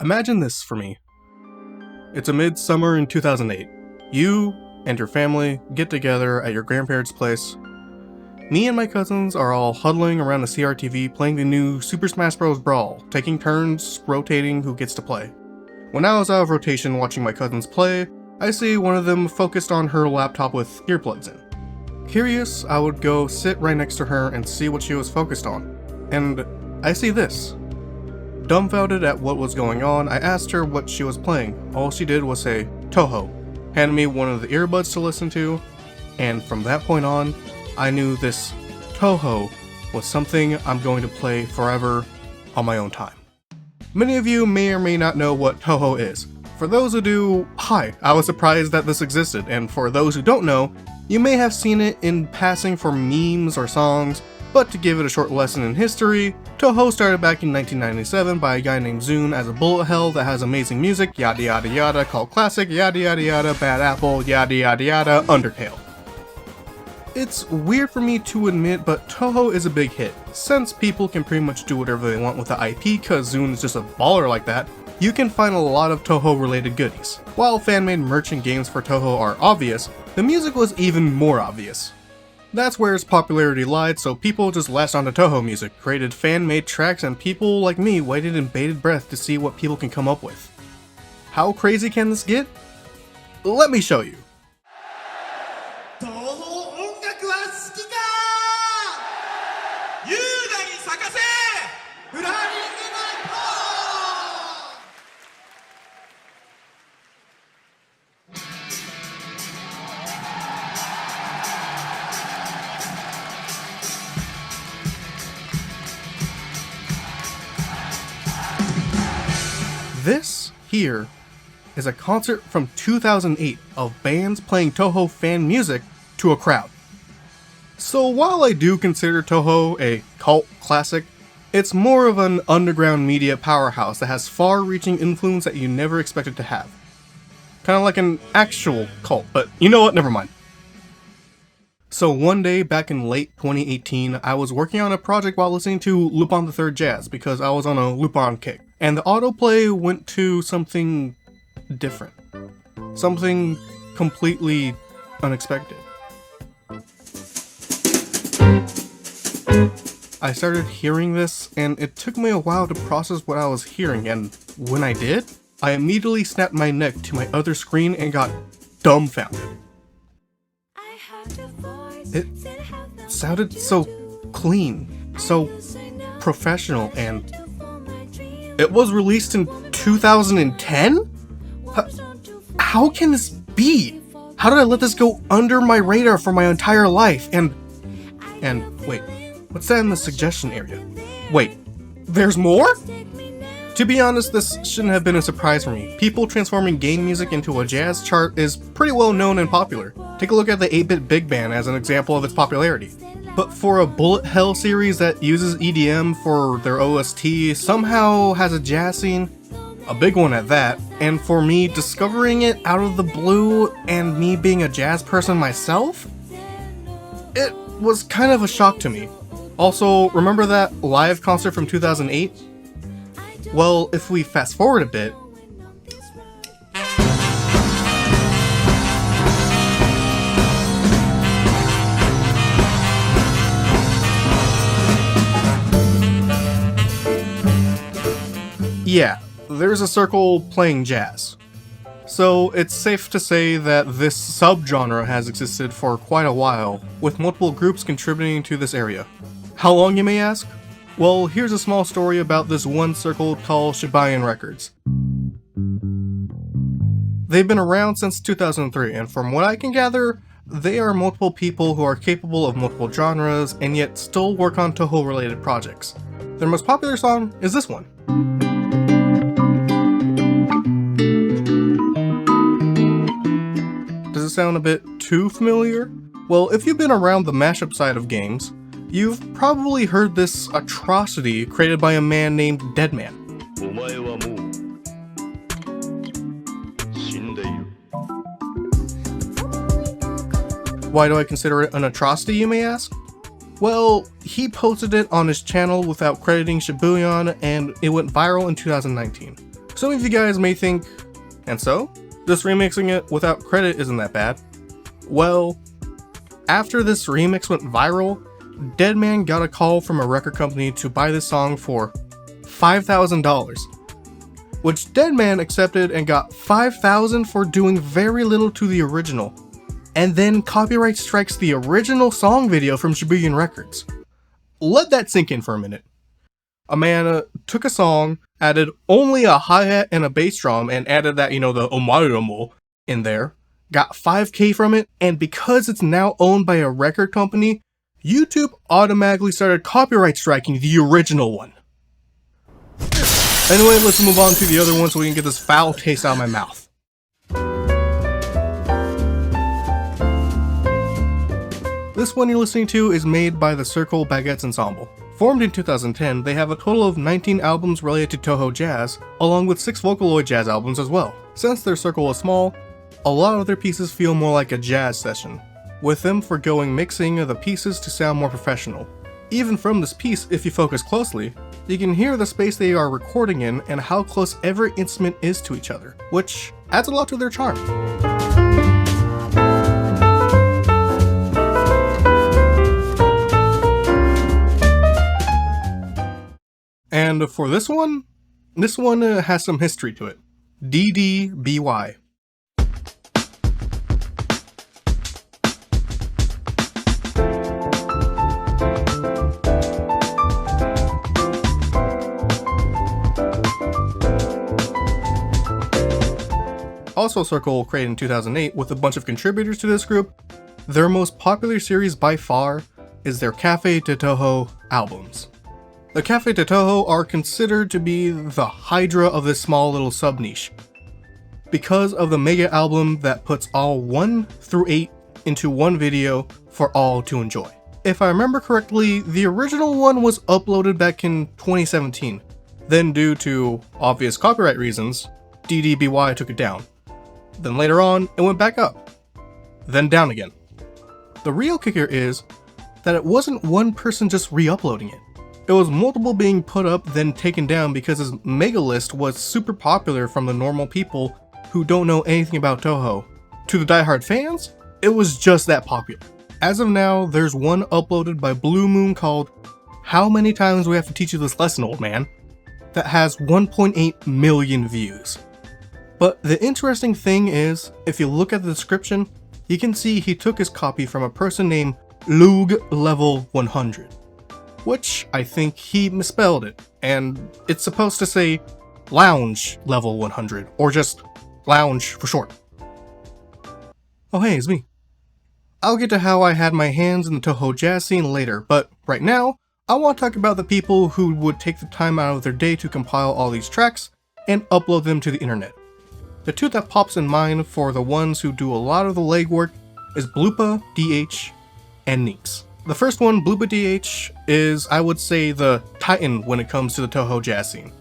Imagine this for me. It's a midsummer in 2008. You and your family get together at your grandparents' place. Me and my cousins are all huddling around the CRTV playing the new Super Smash Bros. Brawl, taking turns rotating who gets to play. When I was out of rotation watching my cousins play, I see one of them focused on her laptop with earplugs in. Curious, I would go sit right next to her and see what she was focused on. And I see this. Dumbfounded at what was going on, I asked her what she was playing. All she did was say, Touhou, handed me one of the earbuds to listen to, and from that point on, I knew this Touhou was something I'm going to play forever on my own time. Many of you may or may not know what Touhou is. For those who do, hi, I was surprised that this existed, and for those who don't know, you may have seen it in passing for memes or songs, but to give it a short lesson in history, Touhou started back in 1997 by a guy named Zune as a bullet hell that has amazing music, yada yada yada, called classic, yada yada yada, bad apple, yada yada yada, Undertale. It's weird for me to admit, but Touhou is a big hit. Since people can pretty much do whatever they want with the IP cause Zune is just a baller like that, you can find a lot of Touhou related goodies. While fan-made merch and games for Touhou are obvious, the music was even more obvious. That's where its popularity lied, so people just latched onto Touhou music, created fan-made tracks, and people like me waited in bated breath to see what people can come up with. How crazy can this get? Let me show you. This here is a concert from 2008 of bands playing Touhou fan music to a crowd. So while I do consider Touhou a cult classic, it's more of an underground media powerhouse that has far-reaching influence that you never expected to have. Kinda like an actual cult, but you know what, never mind. So one day back in late 2018, I was working on a project while listening to Lupin the Third Jazz because I was on a Lupin kick. And the autoplay went to something different. Something completely unexpected. I started hearing this, and it took me a while to process what I was hearing, and when I did, I immediately snapped my neck to my other screen and got dumbfounded. It sounded so clean, so professional, and it was released in 2010? How can this be? How did I let this go under my radar for my entire life? And wait, what's that in the suggestion area? Wait, there's more? To be honest, this shouldn't have been a surprise for me. People transforming game music into a jazz chart is pretty well known and popular. Take a look at the 8-bit Big Band as an example of its popularity. But for a bullet hell series that uses EDM for their OST, somehow has a jazz scene, a big one at that, and for me discovering it out of the blue and me being a jazz person myself, it was kind of a shock to me. Also, remember that live concert from 2008? Well, if we fast forward a bit, yeah, there's a circle playing jazz. So it's safe to say that this subgenre has existed for quite a while, with multiple groups contributing to this area. How long, you may ask? Well, here's a small story about this one circle called Shibayan Records. They've been around since 2003, and from what I can gather, they are multiple people who are capable of multiple genres and yet still work on Touhou related projects. Their most popular song is this one. Does it sound a bit too familiar? Well, if you've been around the mashup side of games, you've probably heard this atrocity created by a man named Deadman. Why do I consider it an atrocity, you may ask? Well, he posted it on his channel without crediting Shibuyan, and it went viral in 2019. Some of you guys may think, and so? Just remixing it without credit isn't that bad. Well, after this remix went viral, Deadman got a call from a record company to buy this song for $5,000, which Deadman accepted and got $5,000 for doing very little to the original, and then copyright strikes the original song video from Shibuyan Records. Let that sink in for a minute. A man took a song, added only a hi-hat and a bass drum, and added that, the omarumo in there, got $5,000 from it, and because it's now owned by a record company, YouTube automatically started copyright striking the original one. Anyway, let's move on to the other one so we can get this foul taste out of my mouth. This one you're listening to is made by the Circle Baguettes Ensemble. Formed in 2010, they have a total of 19 albums related to Touhou Jazz, along with 6 Vocaloid jazz albums as well. Since their circle is small, a lot of their pieces feel more like a jazz session, with them forgoing mixing of the pieces to sound more professional. Even from this piece, if you focus closely, you can hear the space they are recording in and how close every instrument is to each other, which adds a lot to their charm. And for this one has some history to it. DDBY. Also Circle created in 2008 with a bunch of contributors to this group. Their most popular series by far is their Cafe de Touhou albums. The Cafe de Touhou are considered to be the hydra of this small little sub-niche, because of the mega album that puts all 1 through 8 into one video for all to enjoy. If I remember correctly, the original one was uploaded back in 2017. Then due to obvious copyright reasons, DDBY took it down. Then later on, it went back up. Then down again. The real kicker is that it wasn't one person just re-uploading it. It was multiple being put up then taken down because his mega list was super popular from the normal people who don't know anything about Touhou. To the diehard fans, it was just that popular. As of now, there's one uploaded by Blue Moon called How Many Times Do We Have to Teach You This Lesson, Old Man? That has 1.8 million views. But the interesting thing is, if you look at the description, you can see he took his copy from a person named Lug Level 100. Which I think he misspelled it, and it's supposed to say Lounge Level 100, or just Lounge for short. Oh hey, it's me. I'll get to how I had my hands in the Touhou Jazz scene later, but right now, I want to talk about the people who would take the time out of their day to compile all these tracks and upload them to the internet. The two that pops in mind for the ones who do a lot of the legwork is Bloopa, DH, and Ninx. The first one, Bloopa DH, is, I would say, the titan when it comes to the Touhou Jazz scene.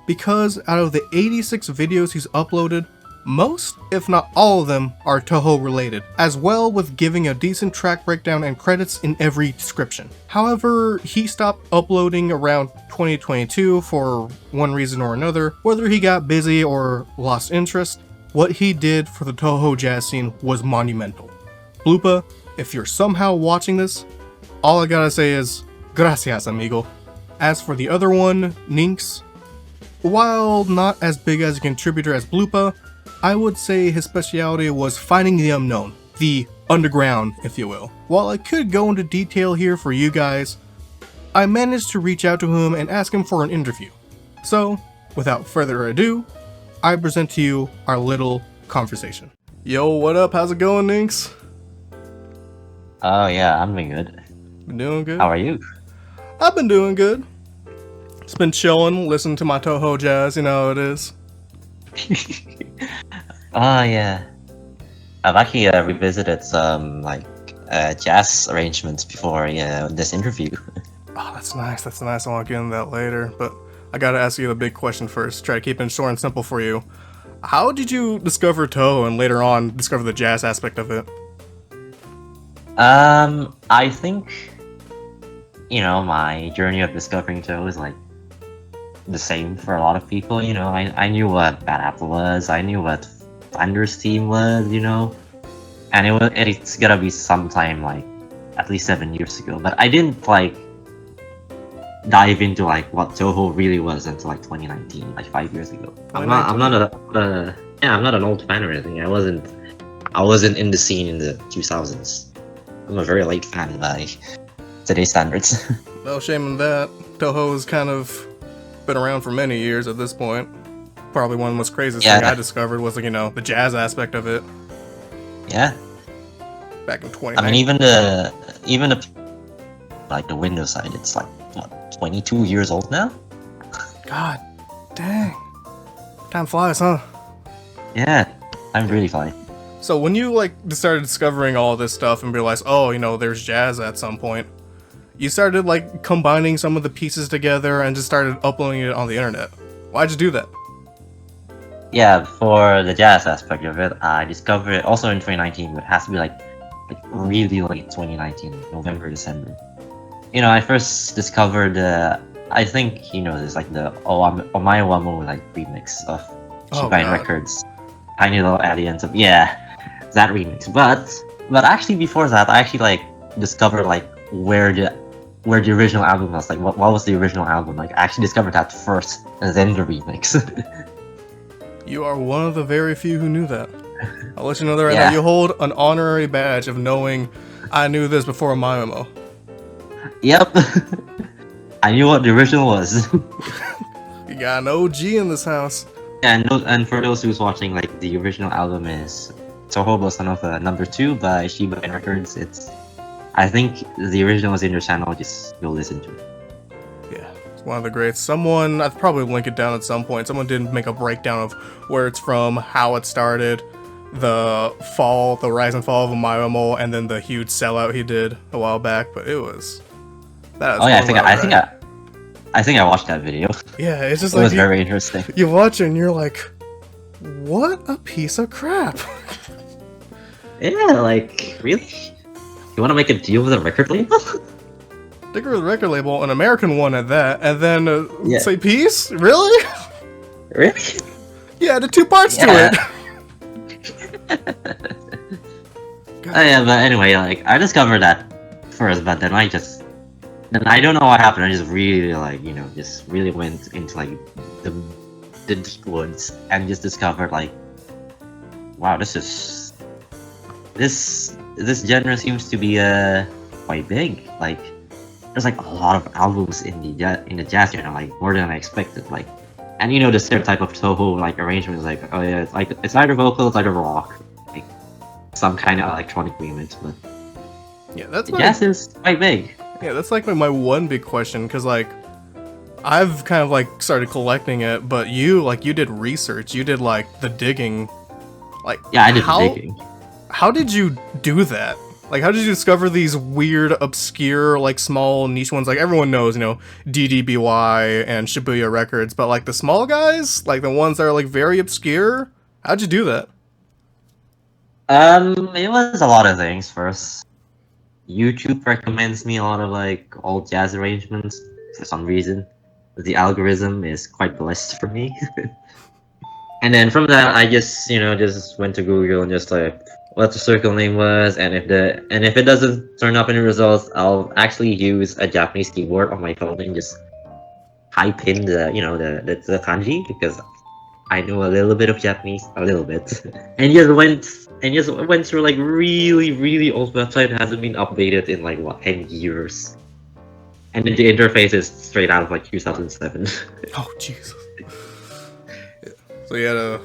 Because out of the 86 videos he's uploaded, most, if not all of them, are Touhou related, as well with giving a decent track breakdown and credits in every description. However, he stopped uploading around 2022 for one reason or another, whether he got busy or lost interest. What he did for the Touhou Jazz scene was monumental. Bloopa, if you're somehow watching this, all I gotta say is, gracias, amigo. As for the other one, Ninx, while not as big as a contributor as Bloopa, I would say his specialty was finding the unknown, the underground, if you will. While I could go into detail here for you guys, I managed to reach out to him and ask him for an interview. So, without further ado, I present to you our little conversation. Yo, what up? How's it going, Ninx? Oh yeah, I'm doing good. Been doing good? How are you? I've been doing good. Just been chilling, listening to my Touhou Jazz, you know how it is. Oh yeah. I've actually revisited some jazz arrangements before this interview. Oh, that's nice. I want to get into that later, but I gotta ask you the big question first. Try to keep it short and simple for you. How did you discover Touhou and later on discover the jazz aspect of it? I think, my journey of discovering Touhou is the same for a lot of people. You know, I knew what Bad Apple was. I knew what Thunder's team was. You know, and it's gotta be sometime like at least 7 years ago. But I didn't like dive into like what Touhou really was until like 2019, like 5 years ago. I'm not I'm not an old fan or anything. I wasn't in the scene in the 2000s. I'm a very late fan by today's standards. No shame in that. Touhou's kind of been around for many years at this point. Probably one of the most craziest thing I discovered was, like, you know, the jazz aspect of it. Yeah. Back in 20. I mean, even the like the Windows side, it's like what, 22 years old now. God, dang. Time flies, huh? Yeah, I'm really fine. So when you like started discovering all this stuff and realized, oh, you know, there's jazz at some point, you started like combining some of the pieces together and just started uploading it on the internet. Why'd you do that? Yeah, for the jazz aspect of it, I discovered it also in 2019, but it has to be like really late 2019, November, December. You know, I first discovered I think you know, there's like the Omae Wamo like remix of Shibine Records. Tiny Little Aliens of that remix. But actually before that, I actually like discovered like where the original album was. Like what was the original album? Like I actually discovered that first, and then the remix. You are one of the very few who knew that. I'll let you know that right now. You hold an honorary badge of knowing I knew this before my memo. Yep. I knew what the original was. You got an OG in this house. Yeah, and for those who's watching, like the original album is Touhou Bossa Nova No. 2 by Shibine Records. I think the original is in your channel. Just go listen to it. Yeah, it's one of the greats. I'd probably link it down at some point. Someone did make a breakdown of where it's from, how it started, the rise and fall of Omae, and then the huge sellout he did a while back. But it was I think I watched that video. Yeah, it's just it was very interesting. You watch it and you're like, what a piece of crap. Yeah, like, really? You want to make a deal with a record label? Stick with a record label, an American one at that, and then say peace? Really? Really? Yeah, the 2 parts to it. Yeah, but anyway, like, I discovered that first, but then I don't know what happened. I just really, like, you know, just really went into like the deep woods and just discovered like, wow, this genre seems to be quite big. Like, there's like a lot of albums in the jazz genre, like more than I expected. Like, and you know the stereotype of Touhou like arrangement is like, oh yeah, it's either vocal, it's either rock, like some kind of electronic remix. But yeah, that's jazz is quite big. Yeah, that's like my one big question, because like I've kind of like started collecting it, but you did research, you did like the digging, like I did the digging. How did you do that? Like, how did you discover these weird, obscure, like small niche ones? Like everyone knows, you know, DDBY and Shibuya Records, but like the small guys, like the ones that are like very obscure, how'd you do that? It was a lot of things. First, YouTube recommends me a lot of like old jazz arrangements for some reason. The algorithm is quite blessed for me. And then from that, I just went to Google and just like what the circle name was, and if it doesn't turn up any results, I'll actually use a Japanese keyboard on my phone and just type in the kanji, because I know a little bit of Japanese, and just went through like really, really old website that hasn't been updated in like 10 years. And then the interface is straight out of like 2007. Oh Jesus. So you had to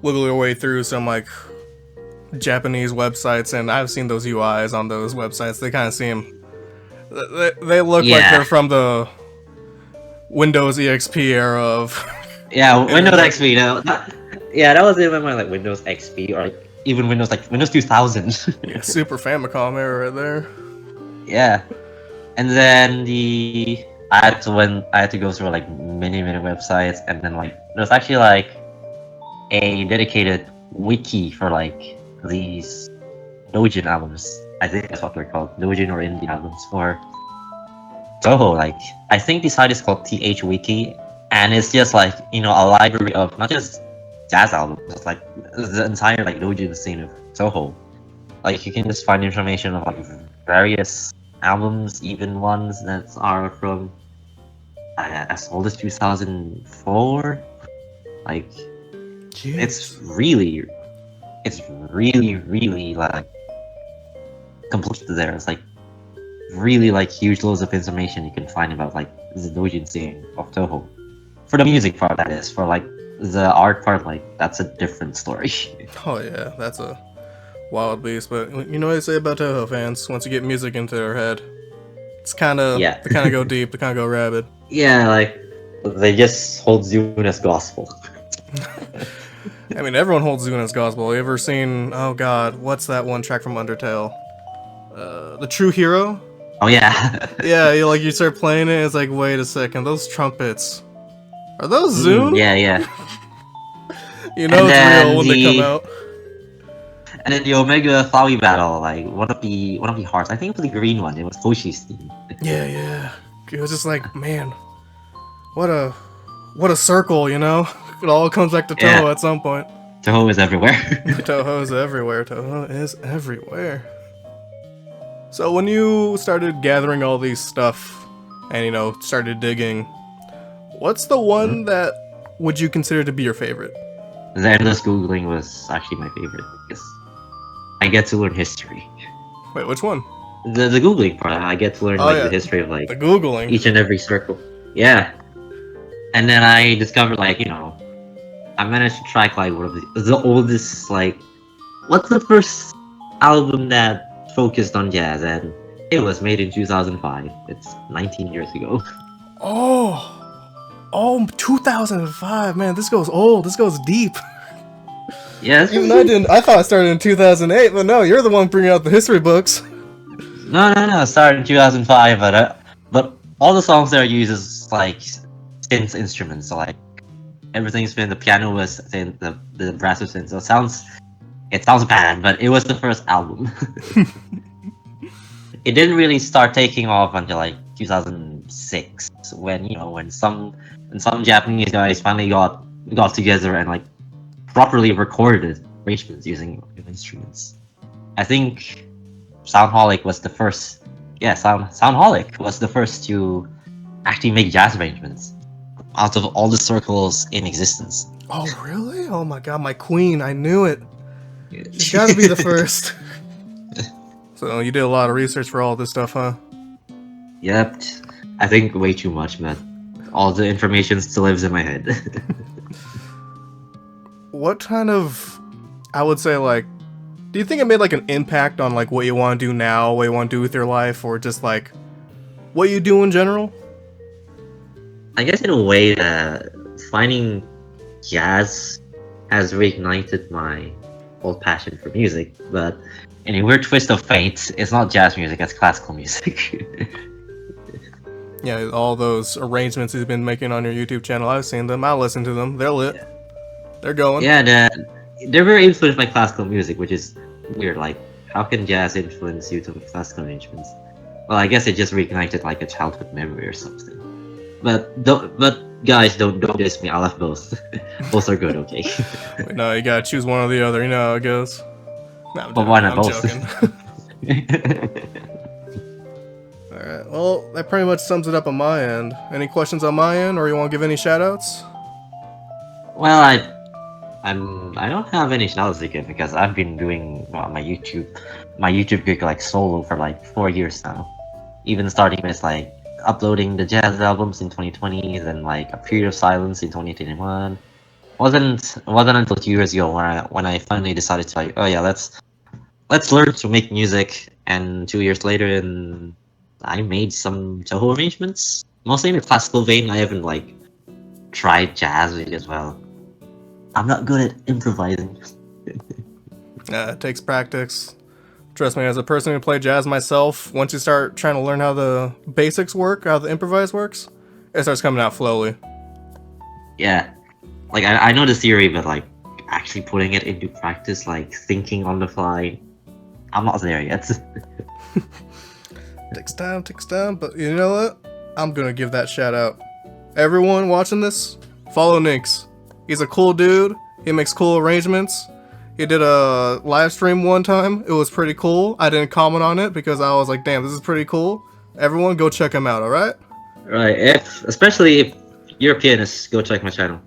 wiggle your way through some like Japanese websites, and I've seen those UIs on those websites. They kind of seem, they look like they're from the Windows EXP era of. Yeah, Windows XP. That was even my like Windows XP, or like even Windows 2000. Yeah, Super Famicom era right there. Yeah, and then I had to go through like many websites, and then like there's actually like a dedicated wiki for like these doujin albums. I think that's what they're called, doujin or indie albums for Touhou. Like, I think the site is called TH Wiki, and it's just like a library of not just jazz albums, it's like the entire like doujin scene of Toho. Like you can just find information of like various albums, even ones that are from as old as 2004. Like it's Jeez. really, really like complete there. It's like really like huge loads of information you can find about like the doujin scene of Toho. For the music part, that is. For like the art part, like that's a different story. Oh yeah, that's a wild beast. But you know what I say about Touhou fans? Once you get music into their head, it's kind of Yeah. they kind of go deep, they kind of go rabid. Yeah, like they just hold Zune as gospel. I mean, everyone holds Zune as gospel. You ever seen? Oh God, what's that one track from Undertale? The True Hero. Oh yeah. Yeah, you start playing it. It's like, wait a second, those trumpets. Are those Zune? Yeah, yeah. You know And it's then real when they come out. And then the Omega Flowey battle, like one of the hearts. I think it was the green one. It was Hoshi's theme. Yeah. It was just like, man, what a circle, you know? It all comes back to Touhou Yeah. at some point. Toho is everywhere. Touhou is everywhere. Touhou is everywhere. So when you started gathering all these stuff and started digging, what's the one that would you consider to be your favorite? The endless googling was actually my favorite because I get to learn history. Wait, which one? The googling part, I get to learn Oh, yeah. the history of like The Googling. each and every circle. Yeah. And then I discovered I managed to track like one of the oldest what's the first album that focused on jazz, and it was made in 2005. It's 19 years ago. Oh, 2005. Man, this goes old. This goes deep. Yes. Even I didn't. I thought it started in 2008, but no, you're the one bringing out the history books. No. It started in 2005, but all the songs there uses like synth instruments. So like everything's been the piano was synth, the brass was synth. So it sounds bad, but it was the first album. It didn't really start taking off until like 2006 when some Japanese guys finally got together and like properly recorded arrangements using instruments. I think Soundholic was the first. Yeah, Soundholic was the first to actually make jazz arrangements out of all the circles in existence. Oh, really? Oh my god, my queen. I knew it. She's gotta be the first. So you did a lot of research for all this stuff, huh? Yep. I think way too much, but all the information still lives in my head. What kind of, I would say, like, do you think it made like an impact on like what you want to do now, what you want to do with your life, or just like what you do in general? I guess in a way that finding jazz has reignited my old passion for music, but in a weird twist of fate, it's not jazz music, it's classical music. Yeah, all those arrangements he's been making on your YouTube channel, I've seen them, I listen to them, they're lit. They're going. Yeah, they're very influenced by classical music, which is weird. Like, how can jazz influence you to classical arrangements? Well, I guess it just reignited like a childhood memory or something. But guys, don't diss me. I love both. Both are good, okay? Wait, no, you gotta choose one or the other. You know how it goes. No, But why not I'm both? joking. Alright, well, that pretty much sums it up on my end. Any questions on my end, or you want to give any shoutouts? Well, I don't have any shoutouts to give because I've been doing my YouTube gig like solo for like 4 years now. Even starting with like uploading the jazz albums in 2020, then like a period of silence in 2021. Wasn't until 2 years ago when I finally decided to like, oh yeah, let's learn to make music. And 2 years later, and I made some Touhou arrangements, mostly in a classical vein. I haven't like tried jazz with it as well. I'm not good at improvising. It takes practice. Trust me, as a person who played jazz myself, once you start trying to learn how the basics work, how the improvise works, it starts coming out slowly. Yeah, like I know the theory, but like actually putting it into practice, like thinking on the fly, I'm not there yet. Takes time, but you know what? I'm gonna give that shout out. everyone watching this, follow Ninx. He's a cool dude. He makes cool arrangements. He did a live stream one time. It was pretty cool. I didn't comment on it because I was like, damn, this is pretty cool. Everyone go check him out, alright? Right, especially if you're a pianist, go check my channel.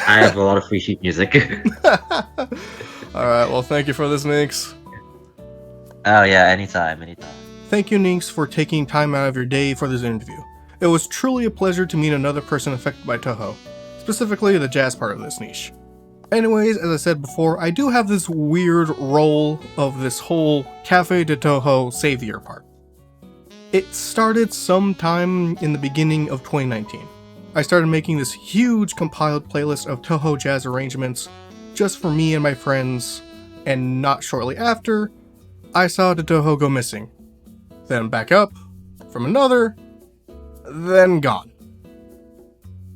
I have a lot of free sheet music. Alright, well, thank you for this, Ninx. Oh yeah, anytime. Thank you, Ninx, for taking time out of your day for this interview. It was truly a pleasure to meet another person affected by Touhou, specifically the jazz part of this niche. Anyways, as I said before, I do have this weird role of this whole Cafe de Touhou savior part. It started sometime in the beginning of 2019. I started making this huge compiled playlist of Touhou Jazz arrangements just for me and my friends, and not shortly after, I saw the Touhou go missing. Then back up, from another, then gone.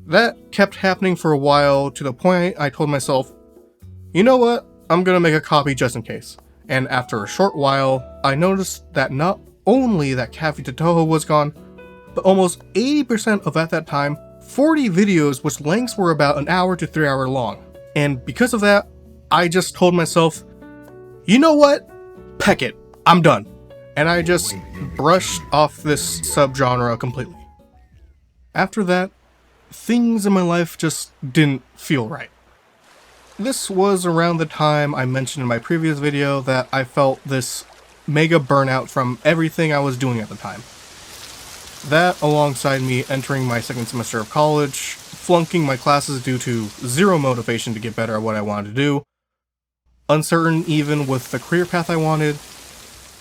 That kept happening for a while to the point I told myself, you know what, I'm gonna make a copy just in case. And after a short while, I noticed that not only that Cafe de Touhou was gone, but almost 80% of at that time, 40 videos which lengths were about an hour to 3 hour long. And because of that, I just told myself, you know what, peck it, I'm done. And I just brushed off this subgenre completely. After that, things in my life just didn't feel right. This was around the time I mentioned in my previous video that I felt this mega burnout from everything I was doing at the time. That, alongside me entering my second semester of college, flunking my classes due to zero motivation to get better at what I wanted to do, uncertain even with the career path I wanted,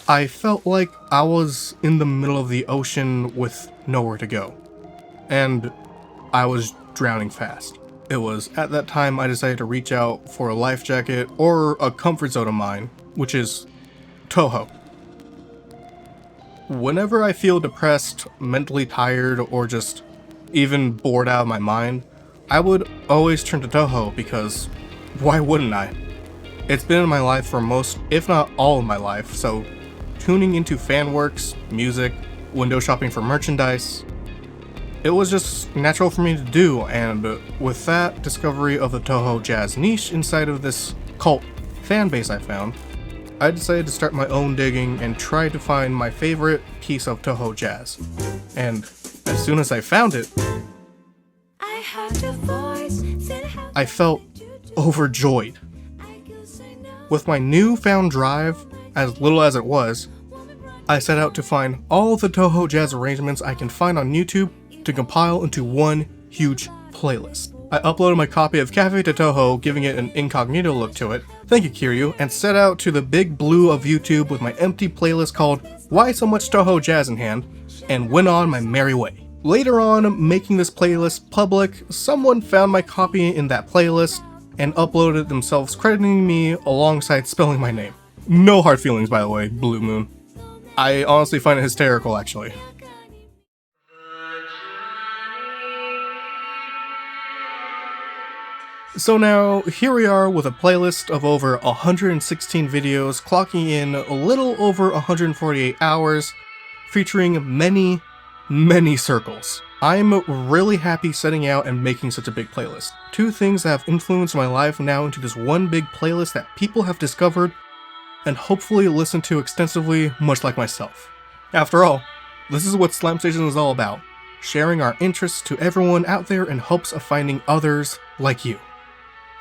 I felt like I was in the middle of the ocean with nowhere to go. And I was drowning fast. It was at that time I decided to reach out for a life jacket or a comfort zone of mine, which is Touhou. Whenever I feel depressed, mentally tired, or just even bored out of my mind, I would always turn to Touhou because why wouldn't I? It's been in my life for most, if not all of my life, so tuning into fan works, music, window shopping for merchandise, it was just natural for me to do, and with that discovery of the Touhou Jazz niche inside of this cult fan base I found, I decided to start my own digging and try to find my favorite piece of Touhou Jazz. And as soon as I found it, I felt overjoyed. With my newfound drive, as little as it was, I set out to find all the Touhou Jazz arrangements I can find on YouTube to compile into one huge playlist. I uploaded my copy of Cafe de Touhou, giving it an incognito look to it, thank you Kiryu, and set out to the big blue of YouTube with my empty playlist called Why So Much Touhou Jazz in hand, and went on my merry way. Later on, making this playlist public, someone found my copy in that playlist and uploaded it themselves, crediting me alongside spelling my name. No hard feelings, by the way, Blue Moon. I honestly find it hysterical, actually. So now, here we are with a playlist of over 116 videos, clocking in a little over 148 hours, featuring many, many circles. I'm really happy setting out and making such a big playlist. Two things that have influenced my life now into this one big playlist that people have discovered and hopefully listened to extensively, much like myself. After all, this is what Slam Station is all about, sharing our interests to everyone out there in hopes of finding others like you.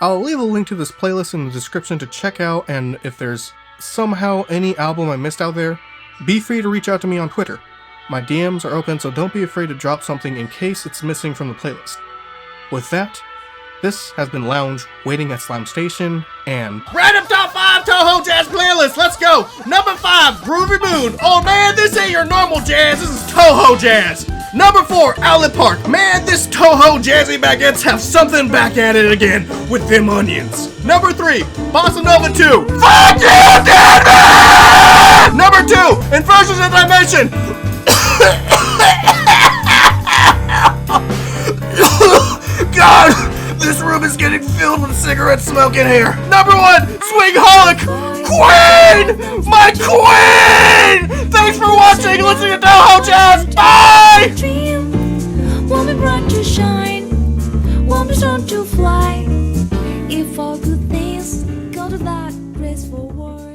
I'll leave a link to this playlist in the description to check out, and if there's somehow any album I missed out there, be free to reach out to me on Twitter. My DMs are open, so don't be afraid to drop something in case it's missing from the playlist. With that, this has been Lounge, waiting at Slam Station, and Random Top 5 Touhou Jazz Playlist, let's go! Number 5, Groovy Moon. Oh man, this ain't your normal jazz, this is Touhou Jazz. Number 4, Outlet Park. Man, this Touhou Jazzy Baguettes have something back at it again with them onions. Number 3, Bossa Nova 2. Fuck you, Denver! Number 2, Inversions of Dimension. God, this room is getting filled with cigarette smoke in here. Number 1, Swingholic. Queen! My queen! Thanks for watching, listening to Touhou Jazz. Bye! Dream, woman brought to shine. won't be strong to fly. If all good things go to that graceful world.